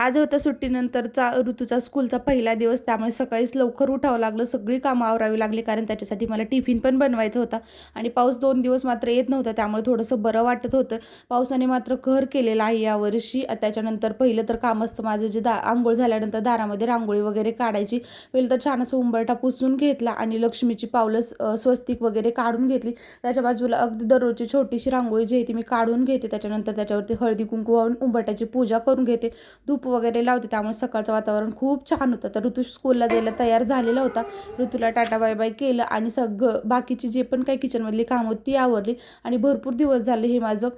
आज होता सुट्टीनंतरचा ऋतूचा स्कूलचा पहिला दिवस, त्यामुळे सकाळीच लवकर उठावं लागलं. सगळी कामं आवरावी लागली कारण त्याच्यासाठी मला टिफिन पण बनवायचा होता आणि पाऊस 2 दिवस मात्र येत नव्हता, त्यामुळे थोडंसं बरं वाटत होतं. पावसाने मात्र कहर केलेला आहे यावर्षी. त्याच्यानंतर पहिलं तर काम असतं माझं जे अंघोळ झाल्यानंतर दारामध्ये रांगोळी वगैरे काढायची. पहिलं तर छान असं उंबरठा पुसून घेतला आणि लक्ष्मीची पावलं स्वस्तिक वगैरे काढून घेतली. त्याच्या बाजूला अगदी दररोजची छोटीशी रांगोळी जी आहे ती मी काढून घेते. त्याच्यानंतर त्याच्यावरती हळदी कुंकू वाहून उंबरठ्याची पूजा करून घेते. धूप वगैरे लावते, त्यामुळे सकाळचं वातावरण खूप छान होतं. तर ऋतू स्कूलला जायला तयार झालेला होता. ऋतूला टाटा बाय बाय केलं आणि सगळं बाकीची जे पण काही किचनमधली कामं होती ती आवरली आणि भरपूर दिवस झाले हे माझं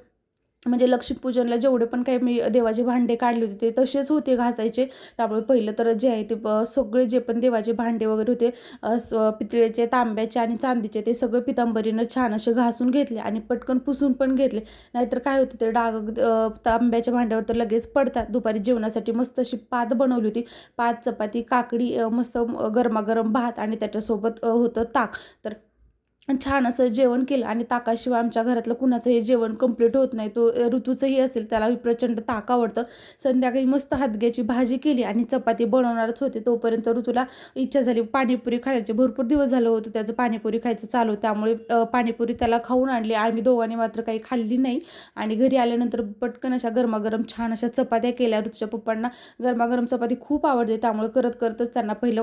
म्हणजे लक्ष्मीपूजनला जेवढे पण काही मी देवाचे भांडे काढले होते ते तसेच होते घासायचे. त्यामुळे पहिलं तर जे आहे ते सगळे जे पण देवाचे भांडे वगैरे होते पितळेचे, तांब्याचे आणि चांदीचे ते सगळे पितांबरीनं छान असे घासून घेतले आणि पटकन पुसून पण घेतले. नाहीतर काय होतं ते डाग तांब्याच्या भांड्यावर तर लगेच पडतात. दुपारी जेवणासाठी मस्त अशी पात बनवली होती. पात, चपाती, काकडी, मस्त गरमागरम भात आणि त्याच्यासोबत होतं ताक. तर छान असं जेवण केलं आणि ताकाशिवाय आमच्या घरातलं कुणाचं हे जेवण कंप्लीट होत नाही. तो ऋतूचंही असेल, त्यालाही प्रचंड ताक आवडतं. संध्याकाळी मस्त हदग्याची भाजी केली आणि चपाती बनवणारच होते. तोपर्यंत ऋतूला इच्छा झाली पाणीपुरी खाण्याची. भरपूर दिवस झालं होतं त्याचं पाणीपुरी खायचं चालू, त्यामुळे पाणीपुरी त्याला खाऊन आणली. आम्ही दोघांनी मात्र काही खाल्ली नाही आणि घरी आल्यानंतर पटकन अशा गरमागरम छान अशा चपात्या केल्या. ऋतूच्या पप्पांना गरमागरम चपाती खूप आवडते, त्यामुळे करत करतच त्यांना पहिलं